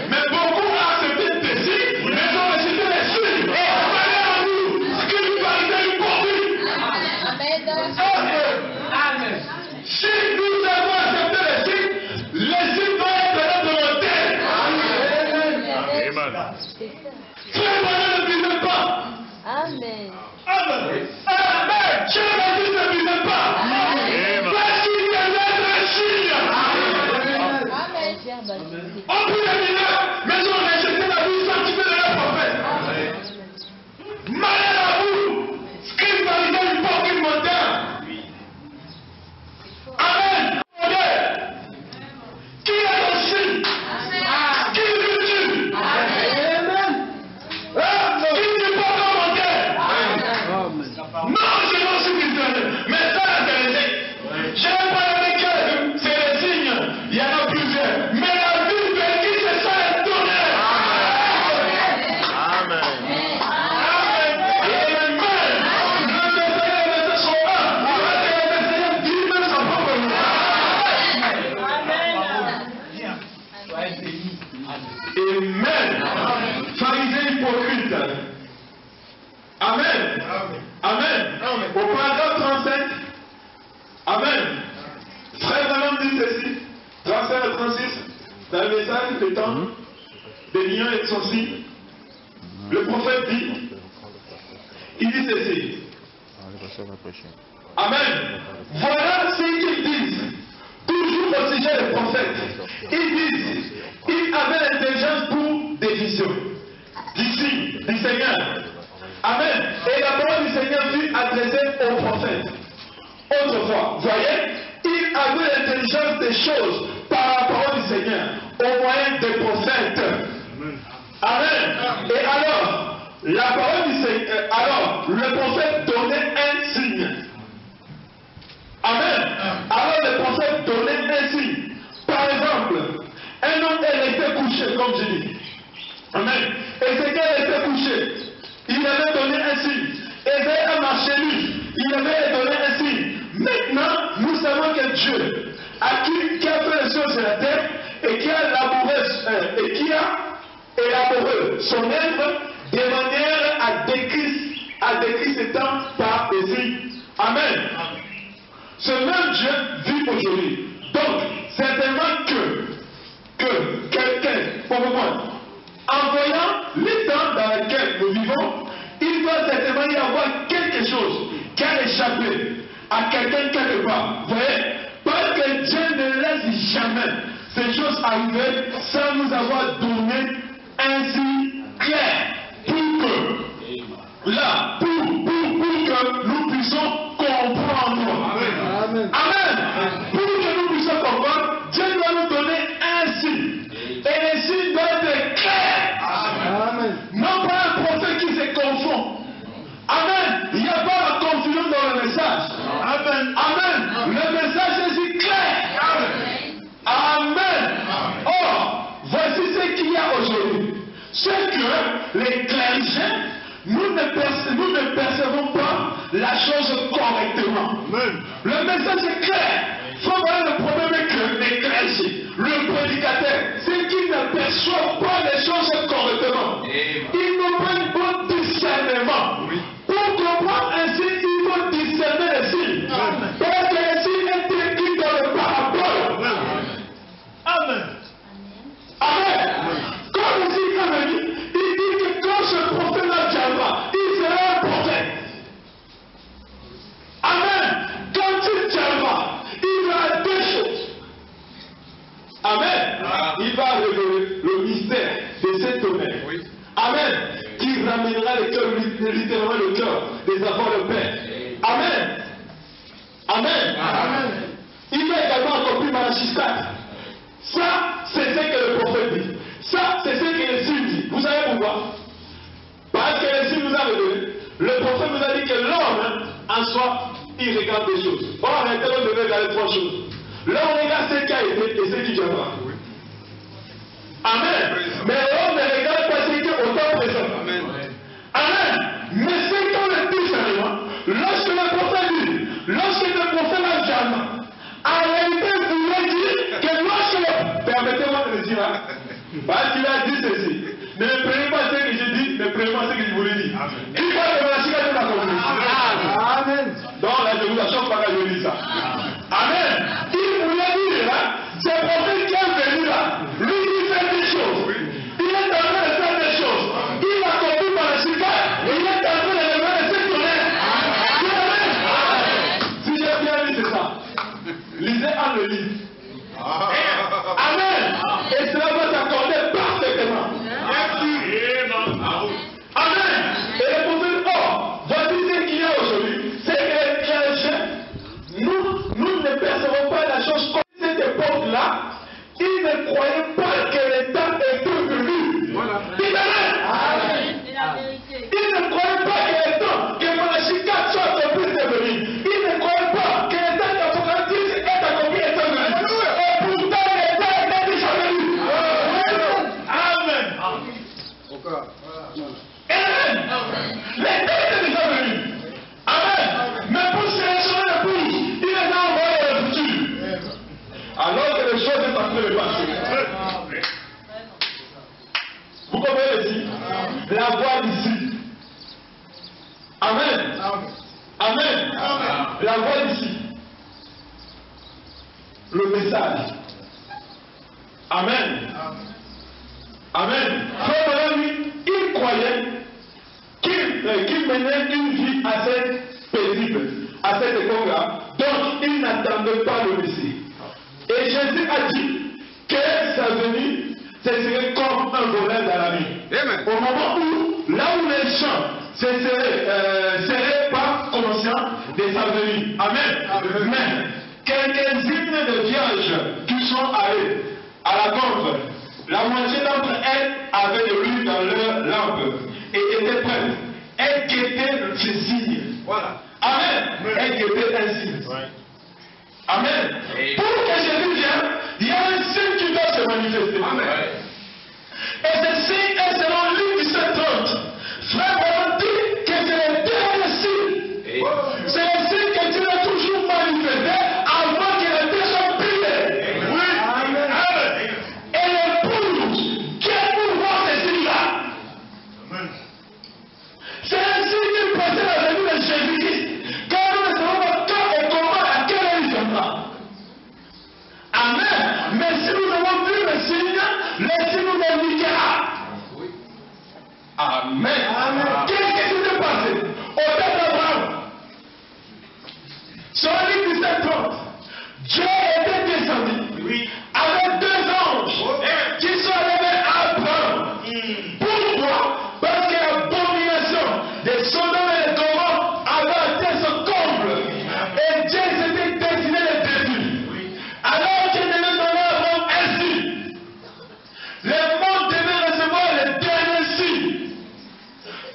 Mais beaucoup ont accepté des signes, mais ont rejeté les signes. À nous, ce que nous faisons pour lui. Amen. Si nous avons accepté les signes doivent être notre volonté. Frère Branham ne disait pas. Amen. Amen. Jésus ne disait pas. Parce qu'il y avait un signe. On peut le dire, mais ils ont rejeté la vie sanctifiée de leur prophète. Malheur à vous, scribe pharisien hypocrite menteur. Amen. Qui est le signe? Qui le tue? Qui n'est pas commentaire? Non, je n'en suis plus. Mais ça, c'est les signes. Je n'ai pas le mec, c'est les signes. Il y en a plusieurs. Mais la vie de qui c'est ça est donnée. Amen. Amen. Le Seigneur ne se sauve pas. Parce que le Seigneur dit même son propre nom. Amen. Pharisien hypocrite. Amen. Amen. Au paragraphe 35. Amen. Frère Branham dit ceci. 35 et 36. Dans le message du temps des lions et de son signe. Le prophète dit. Il dit ceci. Amen. Voilà ce qu'ils disent. Toujours au sujet des prophètes, ils disent, ils avaient l'intelligence pour des visions. D'ici, du Seigneur. Amen. Et la parole du Seigneur fut adressée aux prophètes. Autrefois, vous voyez, ils avaient l'intelligence des choses par la parole du Seigneur, au moyen des prophètes. Amen. Et alors, la parole du Seigneur, alors, le prophète donnait un signe. Amen. Alors, le prophète donnait un signe. Par exemple, un homme, elle était couché, comme je dis. Amen. Et c'est qu'elle était couchée. Il avait donné un signe. Ésaïe a marché lui. Il avait donné un signe. Maintenant, nous savons que Dieu, qui a fait les choses sur la terre et qui a élaboré son œuvre de manière à décrire ce temps par des signes. Amen. Ce même Dieu vit aujourd'hui. Donc, certainement que quelqu'un, pour moi, en voyant les temps dans lesquels nous vivons, il doit certainement y avoir quelque chose qui a échappé à quelqu'un quelque part. Vous voyez? Parce que Dieu ne laisse jamais ces choses arriver sans nous avoir donné un signe clair pour que nous puissions comprendre. Amen. Amen. Pour que nous puissions comprendre, Dieu doit nous donner un signe. Et le signe doit être clair. Amen. Non pas un prophète qui se confond. Amen. Il n'y a pas de confusion dans le message. Amen. Amen. Le message est si clair. Amen. Amen. Or, voici ce qu'il y a aujourd'hui. C'est que les clergiens, nous ne percevons pas la chose correctement. Amen. Le message est clair. Faut voir le problème est que les clergiers, le prédicateur, c'est qu'ils ne perçoivent pas les choses correctement. Ils n'ont pas un bon discernement. Pour comprendre un signe, il faut discerner les signes. Parce que les signes est écrit dans le parabole. Amen. Amen. Quand le signe est venu, il dit que quand ce prophète-là viendra, il sera un prophète. Amen. Quand il viendra, il y aura deux choses. Amen. Il va révéler le mystère de cet tonnerre. Oui. Amen. Qui ramènera le cœur, littéralement le cœur des enfants de Père. Amen. Amen. Amen. Il va également accomplir Malachie 4. Ça, c'est ce que le prophète dit. Ça, c'est ce que le signe dit. Vous savez pourquoi? Parce que le signe nous a révélé. Le prophète nous a dit que l'homme, en soi, il regarde des choses. Or, en réalité, on devait regarder trois choses. L'homme regarde ce qui a été et ce qui viendra. Amen. Mais l'homme ne regarde pas ce qui est au temps présent. Amen. Amen. Mais c'est quand le discernement, lorsque le prophète dit, lorsque le prophète a viendra, en réalité, vous voulez dire que lorsque le... Permettez-moi de le dire, hein, parce qu'il a dit ceci. Ne prenez pas ce que je dis, mais prenez pas ce que je voulais dire. Il va de la chica de la communauté. Amen. Donc là, je vous assure pas que je dis ça. Amen. Il voulait dire, hein, c'est le prophète qui est venu là. Lui, il fait des choses. Il est en train de faire des choses. Il a compris par la chica. Il est en train de lever le sectionnaire. Amen. Si j'ai bien lu, c'est ça. Lisez en le livre. Amen. Et cela va s'accorder parfaitement. Amen. Et le prophète, voici ce qu'il y a aujourd'hui. C'est que les chrétiens, nous ne percevons pas la chose comme cette époque-là. Ils ne croyaient pas que le temps était venu. Voilà. Amen. C'est la vérité. Ils ne croyaient pas que le temps que Malachie 4 soit accompli est venu. Ils ne croyaient pas que le temps d'Apocalypse est accompli est venu. Et pourtant, le temps était déjà venu. Amen. Amen. Les temps étaient déjà venus. Amen. Mais pour sélectionner l'épouse, il les a envoyés dans le futur. Alors que les choses sont en train de passer. Vous comprenez ici? La voix d'ici. Amen. Amen. La voix d'ici. Le message. Amen. Amen. Comme lui, il croyait qu'il menait une vie assez paisible à cette époque-là. Donc, il n'attendait pas le Messie. Et Et Jésus a dit que sa venue, ce serait comme un voleur dans la nuit. Au moment où, là où les gens seraient pas conscients de sa venue. Amen. Mais quelques-unes de vierges qui sont allées à la conve, la moitié d'entre elles avaient de l'huile dans leur lampe et étaient prêtes. Elles guettaient ce signe. Voilà. Amen. Elles guettaient un signe. Amen. Pour que Jésus vienne, il y a un signe qui doit se manifester. Amen. Et ce signe est selon Luc 17:30. Frère, on dit que c'est le dernier signe. C'est le signe que Dieu a toujours manifesté avant que le Dieu soit brillé. Oui. Amen. Et l'épouse qui est pour voir ce signe-là. C'est un signe qui précède la venue de Jésus-Christ. Car nous ne savons pas quand et comment, à quelle heure il viendra. Amen. Mais si nous avons vu le signe nous indiquera. Amen. Amen. Qu'est-ce qui s'est passé au temps d'Abraham? Sur Luc 17:30, Dieu était descendu avec 2 anges qui sont arrivés à Abraham. Pourquoi? Parce que l'abomination des Sodome et des Gomorrhe avait atteint son comble. Et Dieu s'était destiné de détruire. Alors qu'il devait donner à Abraham un signe. Le monde devait recevoir le dernier signe.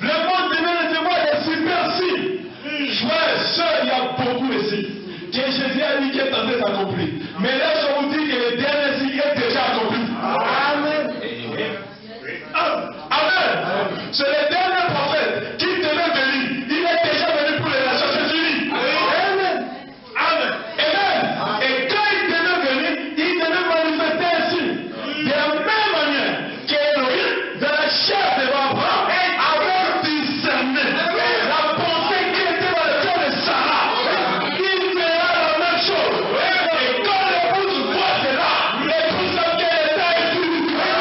Le monde devait recevoir les super signes. Frères, sœurs, il y a beaucoup de signes. Que Jésus a dit qu'il est en train d'accomplir. Mais là, je vous dis que le dernier signe est déjà accompli. Amen. Amen. C'est le dernier prophète qui devait venir. Il est déjà venu pour les nations. C'est fini. Amen. Amen. Amen. Et quand il devait venir, il devait manifester un signe. De la même manière qu'Élohim, dans la chair de Abraham, avait discerné la pensée qui était dans le cœur de Sarah. Il verra la même chose. Et quand l'épouse voit cela, l'épouse a qu'elle était épuisée.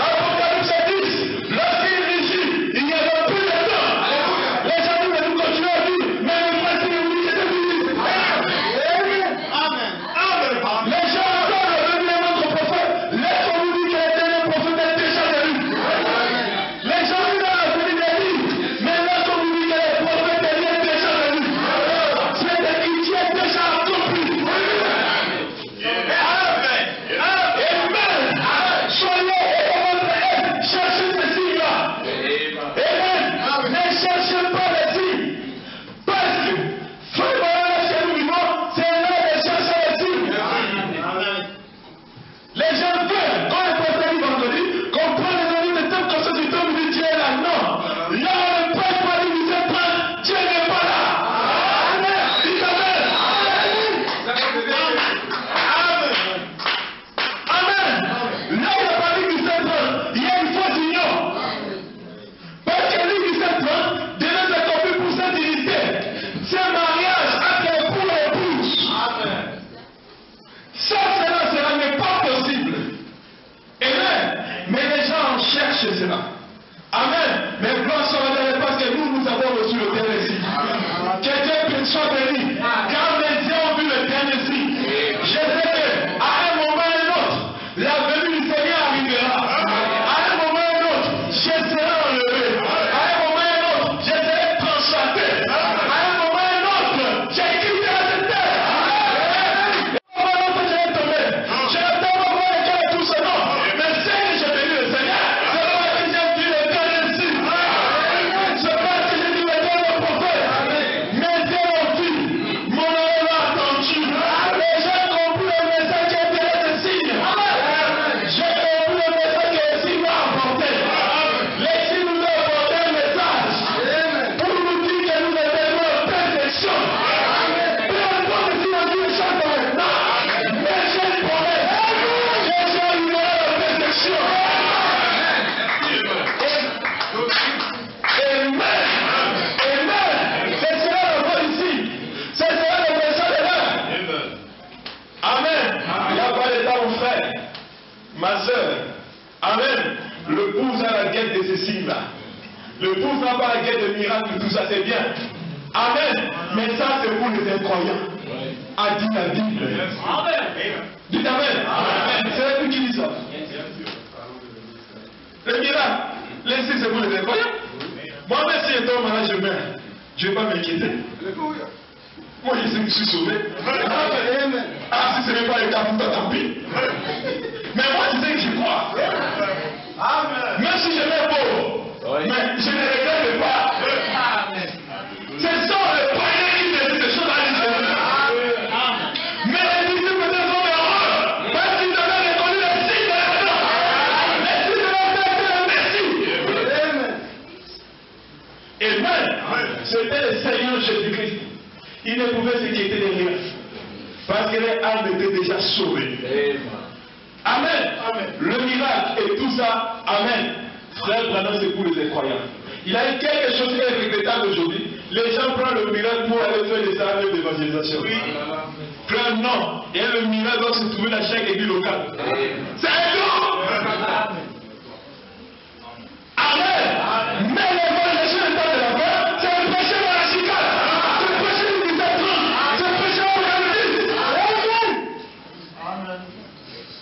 Apocalypse 10, lorsqu'il régit, il n'y avait plus de temps. Les gens disent, nous continuons à vivre, mais le frère, c'est lui qui était vivre. Amen. Les gens encore revenus à notre prophète, laissons-nous dire que le dernier prophète est déjà venu. Les gens qui dans la venue des livres, mais laissons-nous dire que le prophète est déjà venu. C'est qui est déjà accompli. Amen. Soyez à votre aide, cherchez ces signes-là. Amen. Ne cherchez pas les signes. Parce que, frère, chez nous vivons, c'est là de chercher les signes. Les gens veulent, quand le prophète dit vendredi, qu'on prend les amis de telle comme ça, du temps où Dieu est là. Non. Là, on ne prête pas du musée, Dieu n'est pas là. Amen. Dis Amen. Amen. Là, il a parlé du 7 il y a une fausse union. Parce que lui, du 7 devait s'accomplir pour cette unité. C'est un mariage entre l'époux et l'épouse. Ça, cela n'est pas possible. Amen. Mais les gens cherchent cela. Amen. Mais gloire soit à Dieu parce que nous avons reçu le dernier signe. Que Dieu soit béni. Car les yeux ont vu le dernier signe. Je sais qu'à un moment et un autre, la venue du Seigneur arrivera. À un moment et un autre, je serai enlevé. À un moment et un autre, je serai transplanté. À un moment et un autre, j'ai quitté cette terre. Je vais tomber. Je ne sais pas voir lequel tout ce nom. Mais c'est que j'ai béni le Seigneur. C'est parce que j'ai vu le dernier signe. C'est parce que j'ai vu le dernier prophète. Mes yeux ont vu. Mon oreille a entendu. Et j'ai compris le message qui est derrière ce signe. J'ai compris le message que le signe m'a apporté. Le signe nous a apporté un message. Pour nous dire que nous avons en perfection. Peu importe si on dit les choses maintenant. Mais j'ai une promesse. Que j'ai arrivé à la perfection. Amen. Amen. C'est cela la voix ici. C'est cela le message de l'heure. Amen. Il n'y a pas de temps, mon frère. Ma soeur. Amen. Le pouce a la guette de ces signes-là. Le pouce n'a pas la guette de miracles, tout ça c'est bien. Amen. Mais ça c'est pour les incroyants. a dit la Bible. Dites Amen. C'est lui qui dit ça. Le miracle, laissez c'est pour les incroyables. Moi-même, si un homme malade, je meurs. Je ne vais pas m'inquiéter. Moi, je sais que je suis sauvé. Ah, si ce n'est pas le cas, pour toi, tant pis. Mais moi, je sais que je crois. Même si je mets pauvre, mais je ne regrette pas. Ce sont les païens qui décident des choses à l'Israël. Mais les disciples peut-être sont heureux parce qu'ils avaient reconnu le signe de la croix. Le signe de la tête de la Messie. Amen. C'était le Seigneur Jésus-Christ. Il ne pouvait s'inquiéter de rien. Parce que les âmes étaient déjà sauvées. Amen. Le miracle et tout ça, amen. Frère Branham, c'est pour les incroyants. Il a eu quelque chose qui est regrettable aujourd'hui. Les gens prennent le miracle pour aller faire des armes d'évangélisation. Frère, non. Et le miracle doit se trouver dans chaque église locale. C'est un don. Amen. Mais l'évangélisation n'est pas de la peur, c'est le péché dans la chicane. C'est le péché du dictateur. C'est le péché au réalité. Amen.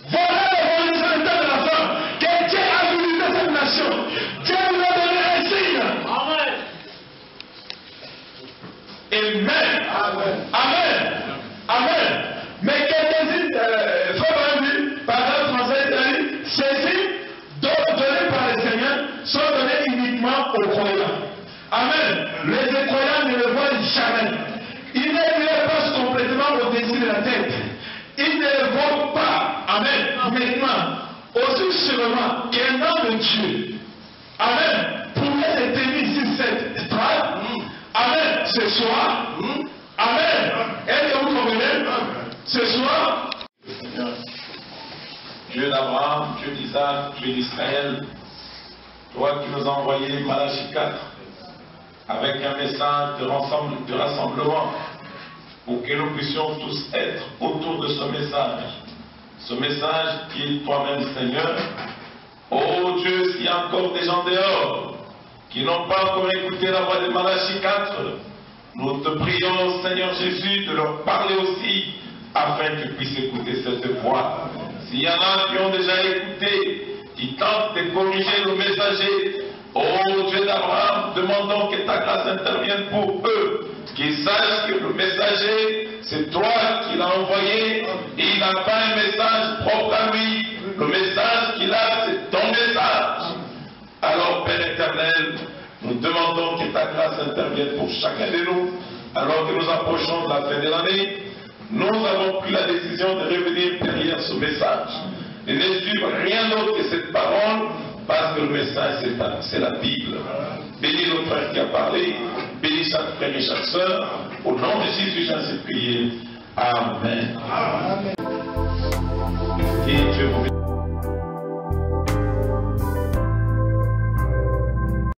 Voilà l'évangélisation n'est pas de la peur. Que Dieu a visité cette nation. Dieu nous a donné un signe. Amen. Amen. Mais quelqu'un frère dit, par exemple, français, ces signes donnés par le Seigneur sont donnés uniquement aux croyants. Amen. Les incroyants ne le voient jamais. Ils ne passent complètement au-dessus de la tête. Ils ne le voient pas. Amen. Maintenant, aussi sûrement qu'un homme de Dieu, amen, pouvait se tenir sur cette strade, amen, ce soir, amen. Est-ce que vous comprenez? Ce soir, Dieu d'Abraham, Dieu d'Isaac, Dieu d'Israël, toi qui nous as envoyé Malachie 4 avec un message de rassemblement pour que nous puissions tous être autour de ce message. Ce message qui est toi-même, Seigneur. Oh Dieu, s'il y a encore des gens dehors qui n'ont pas encore écouté la voix de Malachie 4, nous te prions, Seigneur Jésus, de leur parler aussi afin qu'ils puissent écouter cette voix. S'il y en a qui ont déjà écouté, qui tentent de corriger le messager, oh Dieu d'Abraham, demandons que ta grâce intervienne pour eux, qu'ils sachent que le messager, c'est toi qui l'as envoyé, et il n'a pas un message propre à lui. Le message qu'il a, c'est ton message. Alors, Père éternel, nous demandons que ta grâce intervienne pour chacun de nous, alors que nous approchons de la fin de l'année. Nous avons pris la décision de revenir derrière ce message et ne suivre rien d'autre que cette parole, parce que le message, c'est la Bible. Bénis notre frère qui a parlé, bénis chaque frère et chaque soeur. Au nom de Jésus, j'en sais prier. Amen. Et Dieu vous bénisse.